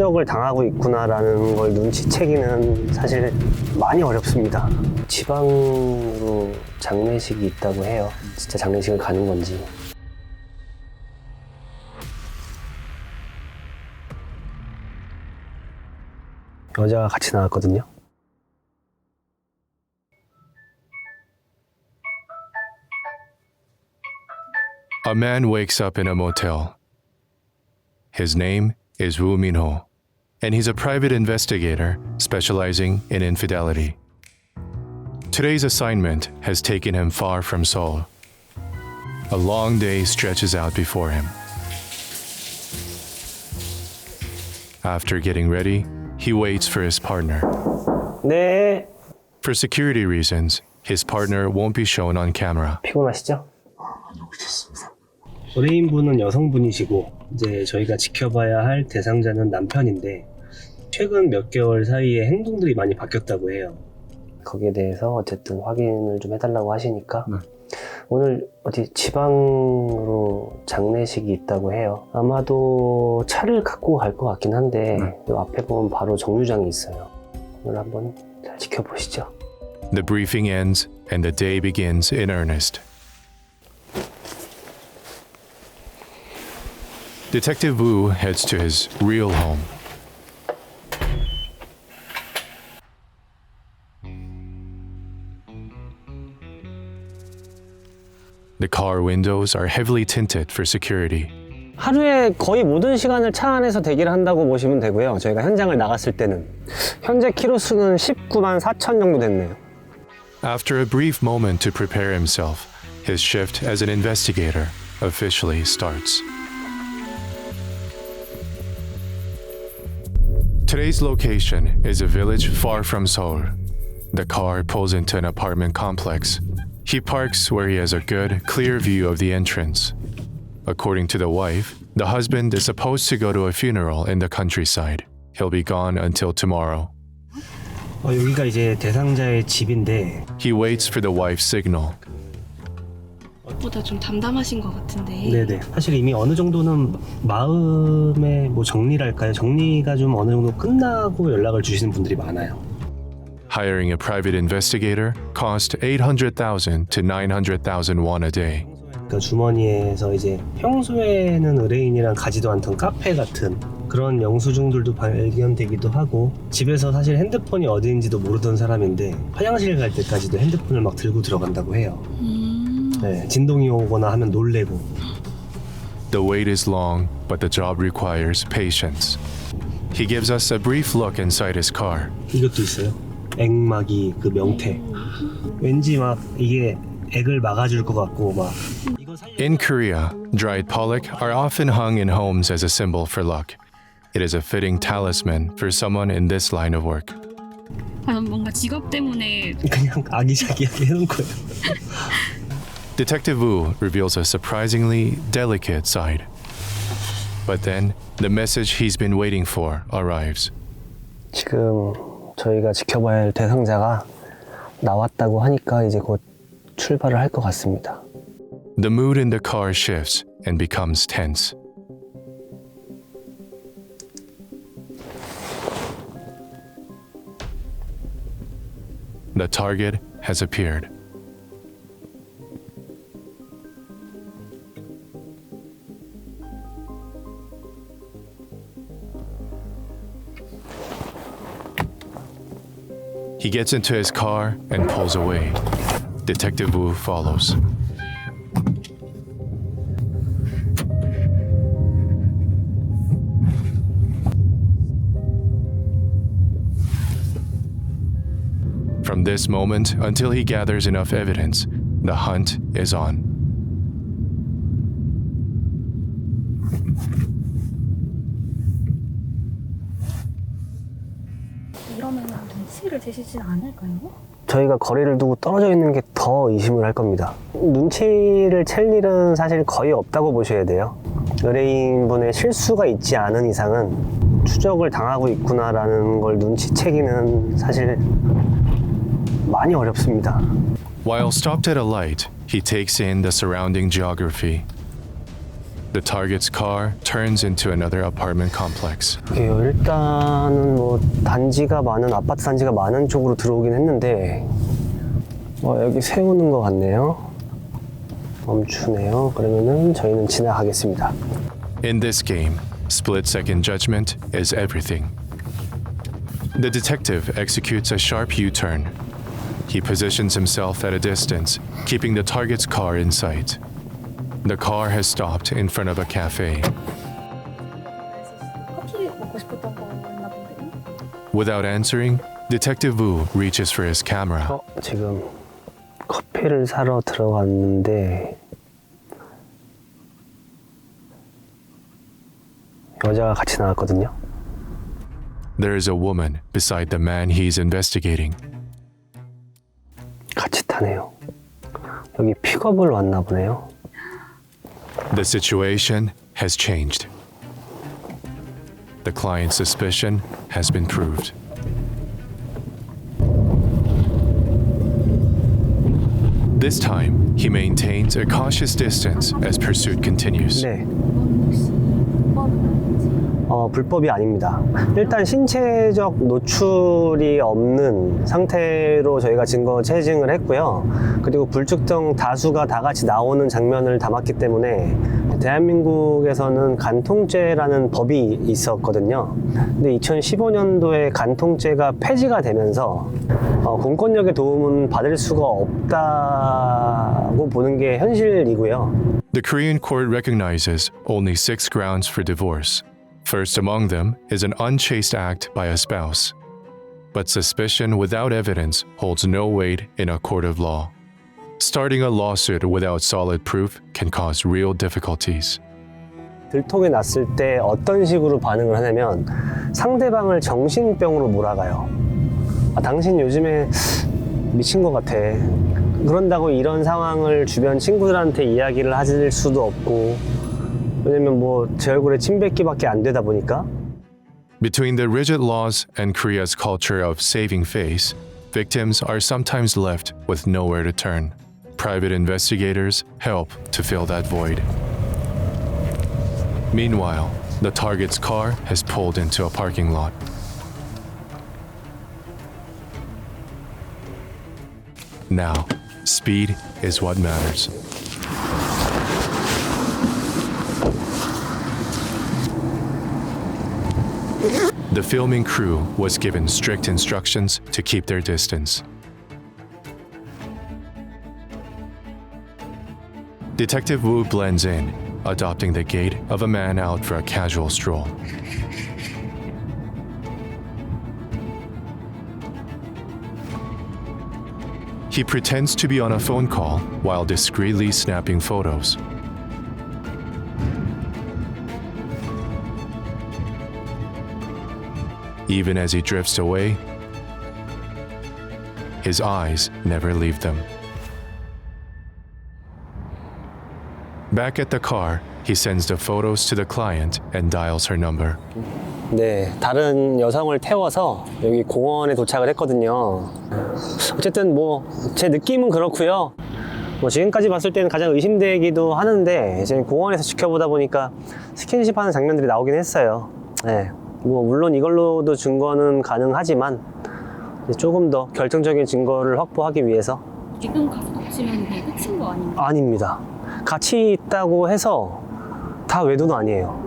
추적을 당하고 있구나라는 걸 눈치채기는 사실 많이 어렵습니다. 지방으로 장례식이 있다고 해요. 진짜 장례식을 가는 건지. 여자가 같이 나왔거든요. A man wakes up in a motel. His name is Woo Min-ho, and he's a private investigator specializing in infidelity. Today's assignment has taken him far from Seoul. A long day stretches out before him. After getting ready, he waits for his partner. 네. For security reasons, his partner won't be shown on camera. 피곤하시죠? 아니요, 괜찮습니다. 의뢰인분은 여성분이시고 이제 저희가 지켜봐야 할 대상자는 남편인데 최근 몇 개월 사이에 행동들이 많이 바뀌었다고 해요. 거기에 대해서 어쨌든 확인을 좀 해달라고 하시니까 네. 오늘 어디 지방으로 장례식이 있다고 해요. 아마도 차를 갖고 갈 것 같긴 한데 이 앞에 보면 바로 정류장이 있어요. 오늘 한번 잘 지켜보시죠. The briefing ends and the day begins in earnest. Detective Woo heads to his real home. The car windows are heavily tinted for security. 하루에 거의 모든 시간을 차 안에서 대기를 한다고 보시면 되고요. 저희가 현장을 나갔을 때는 현재 키로수는 19만 4천 정도 됐네요. After a brief moment to prepare himself, his shift as an investigator officially starts. Today's location is a village far from Seoul. The car pulls into an apartment complex. He parks where he has a good, clear view of the entrance. According to the wife, the husband is supposed to go to a funeral in the countryside. He'll be gone until tomorrow. 여기가 이제 대상자의 집인데 He waits for the wife's signal. 보다 좀 담담하신 것 같은데. 네네. 사실 이미 어느 정도는 마음의 뭐 정리랄까요? 정리가 좀 어느 정도 끝나고 연락을 주시는 분들이 많아요. Hiring a private investigator cost 800,000 to 900,000 won a day. 그러니까 주머니에서 이제 평소에는 의뢰인이랑 가지도 않던 카페 같은 그런 영수증들도 발견되기도 하고 집에서 사실 핸드폰이 어디인지도 모르던 사람인데 화장실 갈 때까지도 핸드폰을 막 들고 들어간다고 해요. 네, 진동이 오거나 하면 놀래고. The wait is long, but the job requires patience. He gives us a brief look inside his car. 이것도 있어요. 액막이 그 명태. 왠지 막 이게 액을 막아줄 것 같고 막. In Korea, dried pollock are often hung in homes as a symbol for luck. It is a fitting talisman for someone in this line of work. 뭔가 직업 때문에 그냥 아기자기하게 해놓은 거예요. Detective Woo reveals a surprisingly delicate side. But then, the message he's been waiting for arrives. 지금 저희가 지켜봐야 할 대상자가 나왔다고 하니까 이제 곧 출발을 할 것 같습니다. The mood in the car shifts and becomes tense. The target has appeared. He gets into his car and pulls away. Detective Woo follows. From this moment until he gathers enough evidence, the hunt is on. 이러면 눈치를 채시진 않을까요? 저희가 거리를 두고 떨어져 있는 게 더 의심을 할 겁니다. 눈치를 챌 일은 사실 거의 없다고 보셔야 돼요. 의뢰인분의 실수가 있지 않은 이상은 추적을 당하고 있구나라는 걸 눈치채기는 사실 많이 어렵습니다. While stopped at a light, he takes in the surrounding geography. the target's car turns into another apartment complex. 일단은 뭐 단지가 많은 아파트 단지가 많은 쪽으로 들어오긴 했는데 여기 세우는 것 같네요. 멈추네요. 그러면은 저희는 지나가겠습니다. In this game, split-second judgment is everything. The detective executes a sharp U-turn. He positions himself at a distance, keeping the target's car in sight. The car has stopped in front of a cafe. 커피 먹고 싶었던 거였나 본데요? Without answering, Detective Wu reaches for his camera. 지금 커피를 사러 들어갔는데 여자가 같이 나왔거든요. There is a woman beside the man he's investigating. 같이 타네요. 여기 픽업을 왔나 보네요. The situation has changed. The client's suspicion has been proved. This time, he maintains a cautious distance as pursuit continues. 네. 이건 혹시 불법은 아닌지? 불법이 아닙니다. 일단 신체적 노출이 없는 상태로 저희가 증거 채증을 했고요. 그리고 불특정 다수가 다 같이 나오는 장면을 담았기 때문에 대한민국에서는 간통죄라는 법이 있었거든요. 근데 2015년도에 간통죄가 폐지가 되면서 공권력의 도움은 받을 수가 없다고 보는 게 현실이고요. The Korean court recognizes only 6 grounds for divorce. First among them is an unchaste act by a spouse. But suspicion without evidence holds no weight in a court of law. Starting a lawsuit without solid proof can cause real difficulties. 들통이 났을 때 어떤 식으로 반응을 하냐면 상대방을 정신병으로 몰아가요. 당신 요즘에 미친 것 같아. 그런다고 이런 상황을 주변 친구들한테 이야기를 하실 수도 없고, 왜냐면 뭐 제 얼굴에 침 뱉기밖에 안 되다 보니까. Between the rigid laws and Korea's culture of saving face, victims are sometimes left with nowhere to turn. Private investigators help to fill that void. Meanwhile, the target's car has pulled into a parking lot. Now, speed is what matters. The filming crew was given strict instructions to keep their distance. Detective Wu blends in, adopting the gait of a man out for a casual stroll. He pretends to be on a phone call while discreetly snapping photos. Even as he drifts away, his eyes never leave them. Back at the car, he sends the photos to the client and dials her number. 네, 다른 여성을 태워서 여기 공원에 도착을 했거든요. 어쨌든 뭐 제 느낌은 그렇고요. 뭐 지금까지 봤을 때는 가장 의심되기도 하는데 이제 공원에서 지켜보다 보니까 스킨십하는 장면들이 나오긴 했어요. 네, 뭐 물론 이걸로도 증거는 가능하지만 조금 더 결정적인 증거를 확보하기 위해서. 지금 가서 덮치면 그게 끝인 거 아닌가? 아닙니다. 같이 있다고 해서 다 외도는 아니에요.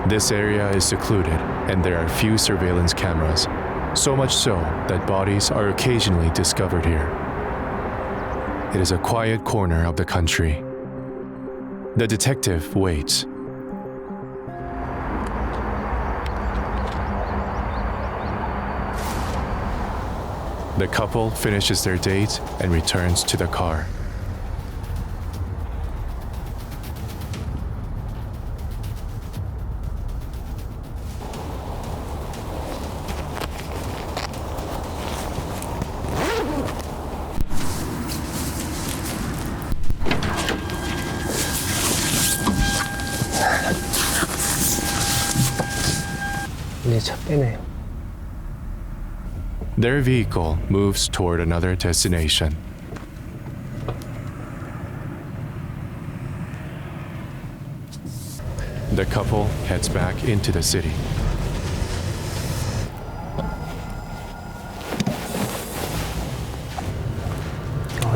This area is secluded and there are few surveillance cameras, so much so that bodies are occasionally discovered here. It is a quiet corner of the country. The detective waits. The couple finishes their date and returns to the car. 네, 차 빼네요. Their vehicle moves toward another destination. The couple heads back into the city.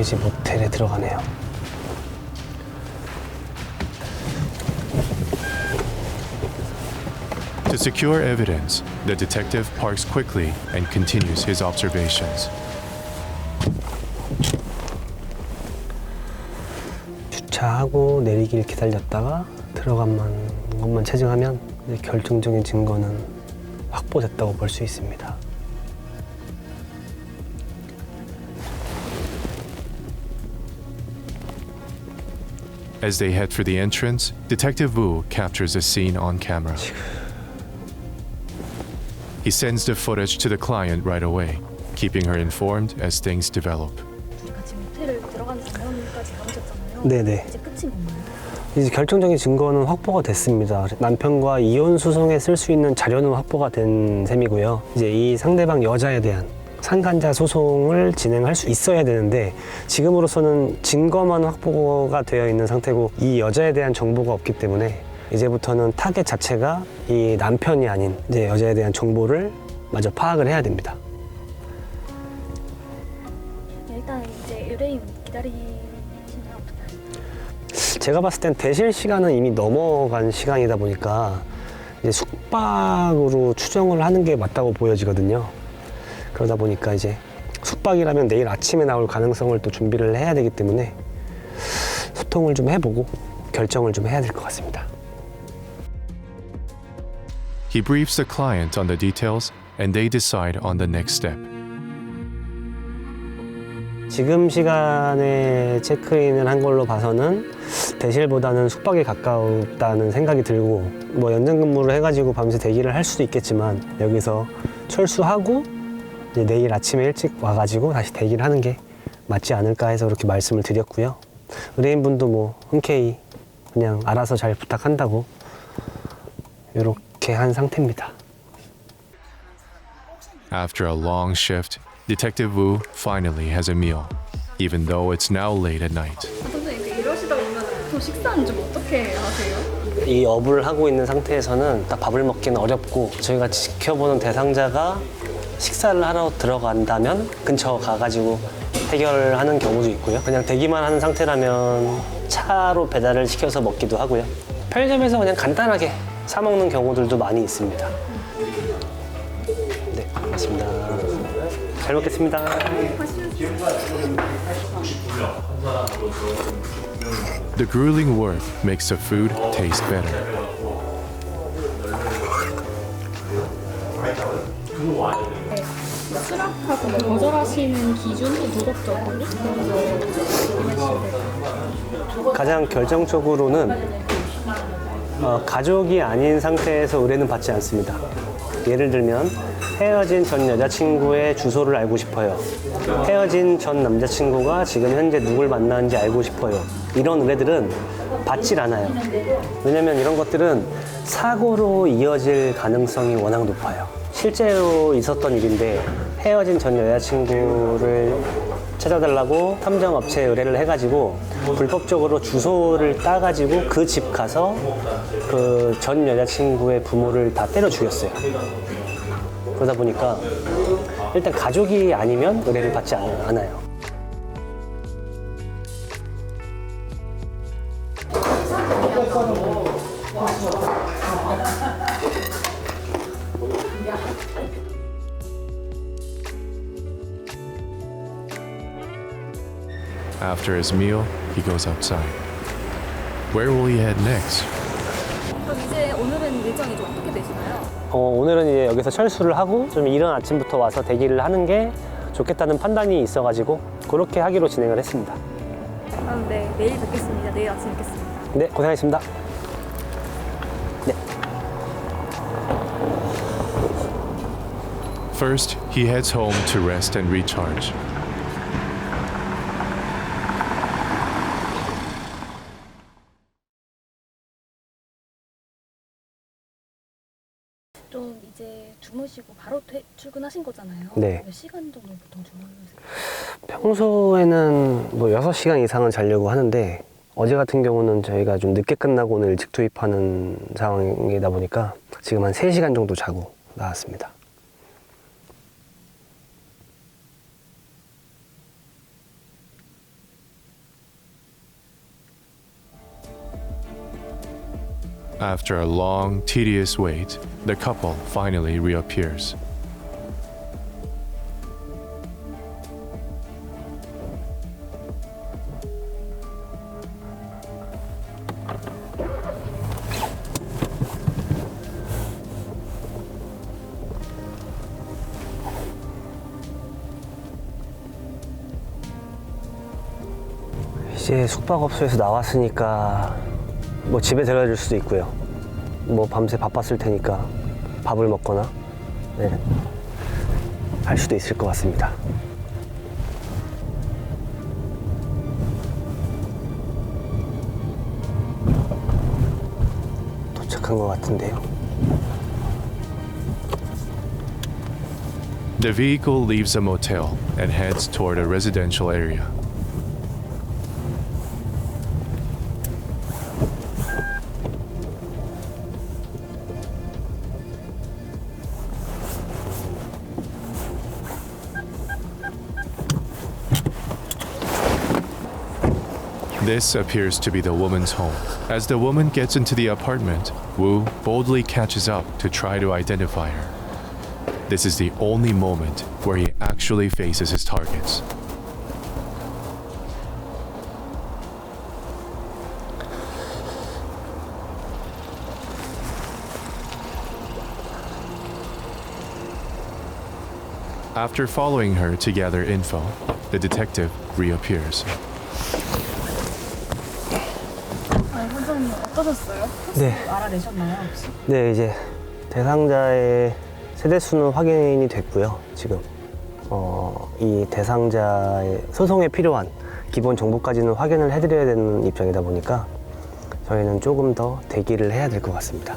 이제 모텔에 들어가네요. To secure evidence, the detective parks quickly and continues his observations. 주차하고 내리길 기다렸다가 들어간 것만 체증하면 이제 결정적인 증거는 확보됐다고 볼 수 있습니다. As they head for the entrance, Detective Wu captures the scene on camera. He sends the footage to the client right away, keeping her informed as things develop. 우리가 지금 호텔을 들어가는 장면까지 가보셨잖아요. 네네. 이제 끝인 건가요? 이제 결정적인 증거는 확보가 됐습니다. 남편과 이혼 소송에 쓸 수 있는 자료는 확보가 된 셈이고요. 이제 이 상대방 여자에 대한 상간자 소송을 진행할 수 있어야 되는데 지금으로서는 증거만 확보가 되어 있는 상태고 이 여자에 대한 정보가 없기 때문에 이제부터는 타겟 자체가 이 남편이 아닌 이제 여자에 대한 정보를 마저 파악을 해야 됩니다. 일단 이제 의뢰인 기다리시면 어떡해요? 제가 봤을 땐 대실 시간은 이미 넘어간 시간이다 보니까 이제 숙박으로 추정을 하는 게 맞다고 보여지거든요. 그러다 보니까 이제 숙박이라면 내일 아침에 나올 가능성을 또 준비를 해야 되기 때문에 소통을 좀 해보고 결정을 좀 해야 될 것 같습니다. He briefs the client on the details and they decide on the next step. 지금 시간에 체크인을 한 걸로 봐서는 대실보다는 숙박에 가깝다는 생각이 들고 뭐 연장 근무를 해가지고 밤새 대기를 할 수도 있겠지만 여기서 철수하고 이제 내일 아침에 일찍 와가지고 다시 대기를 하는 게 맞지 않을까 해서 그렇게 말씀을 드렸고요. 의뢰인분도 뭐 흔쾌히 그냥 알아서 잘 부탁한다고 이렇게 한 상태입니다. After a long shift, Detective Wu finally has a meal, even though it's now late at night. 선생님 이러시다 보면 보통 식사는 좀 어떻게 하세요? 이 업을 하고 있는 상태에서는 딱 밥을 먹기는 어렵고 저희가 지켜보는 대상자가 식사를 하러 들어간다면 근처 가가지고 해결하는 경우도 있고요. 그냥 대기만 하는 상태라면 차로 배달을 시켜서 먹기도 하고요. 편의점에서 그냥 간단하게 사 먹는 경우들도 많이 있습니다. 네, 고맙습니다. 잘 먹겠습니다. The grueling work makes the food taste better. 수락하고 거절하시는 기준도 도덕적으로 가장 결정적으로는 가족이 아닌 상태에서 의뢰는 받지 않습니다. 예를 들면 헤어진 전 여자친구의 주소를 알고 싶어요. 헤어진 전 남자친구가 지금 현재 누굴 만나는지 알고 싶어요. 이런 의뢰들은 받질 않아요. 왜냐면 이런 것들은 사고로 이어질 가능성이 워낙 높아요. 실제로 있었던 일인데 헤어진 전 여자친구를 찾아달라고 탐정업체에 의뢰를 해가지고 불법적으로 주소를 따가지고 그 집 가서 그 전 여자친구의 부모를 다 때려 죽였어요. 그러다 보니까 일단 가족이 아니면 의뢰를 받지 않아요. After his meal, he goes outside. Where will he head next? 그럼 이제 오늘은 일정이 좀 어떻게 되시나요? 오늘은 이제 여기서 철수를 하고 좀 이른 아침부터 와서 대기를 하는 게 좋겠다는 판단이 있어가지고 그렇게 하기로 진행을 했습니다. 그럼 네, 내일 뵙겠습니다. 내일 아침 뵙겠습니다. 네, 고생하셨습니다. 네. First, he heads home to rest and recharge. 좀 이제 주무시고 바로 출근하신 거잖아요. 네. 몇 시간 정도 보통 주무세요? 평소에는 뭐 6시간 이상은 자려고 하는데 어제 같은 경우는 저희가 좀 늦게 끝나고 오늘 일찍 투입하는 상황이다 보니까 지금 한 3시간 정도 자고 나왔습니다. After a long, tedious wait, the couple finally reappears. 이제 숙박업소에서 나왔으니까 뭐 집에 데려다 줄 수도 있고요. 뭐 밤새 바빴을 테니까 밥을 먹거나 네, 할 수도 있을 것 같습니다. 도착한 것 같은데요. The vehicle leaves a motel and heads toward a residential area. This appears to be the woman's home. As the woman gets into the apartment, Woo boldly catches up to try to identify her. This is the only moment where he actually faces his targets. After following her to gather info, the detective reappears. 선생님 어떠셨어요? 네. 알아내셨나요 혹시? 네, 이제 대상자의 세대수는 확인이 됐고요. 지금 이 대상자의 소송에 필요한 기본 정보까지는 확인을 해드려야 되는 입장이다 보니까 저희는 조금 더 대기를 해야 될 것 같습니다.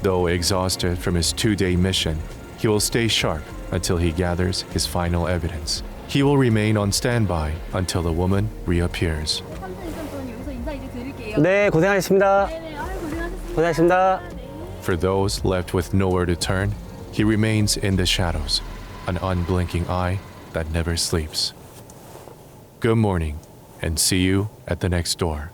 Though exhausted from his 2-day mission, he will stay sharp until he gathers his final evidence. He will remain on standby until the woman reappears. 여기서 인사 이제 드릴게요. 네, 고생하셨습니다. 네네, 아유 고생하셨습니다. 고생하셨습니다. For those left with nowhere to turn, he remains in the shadows, an unblinking eye that never sleeps. Good morning, and see you at the next door.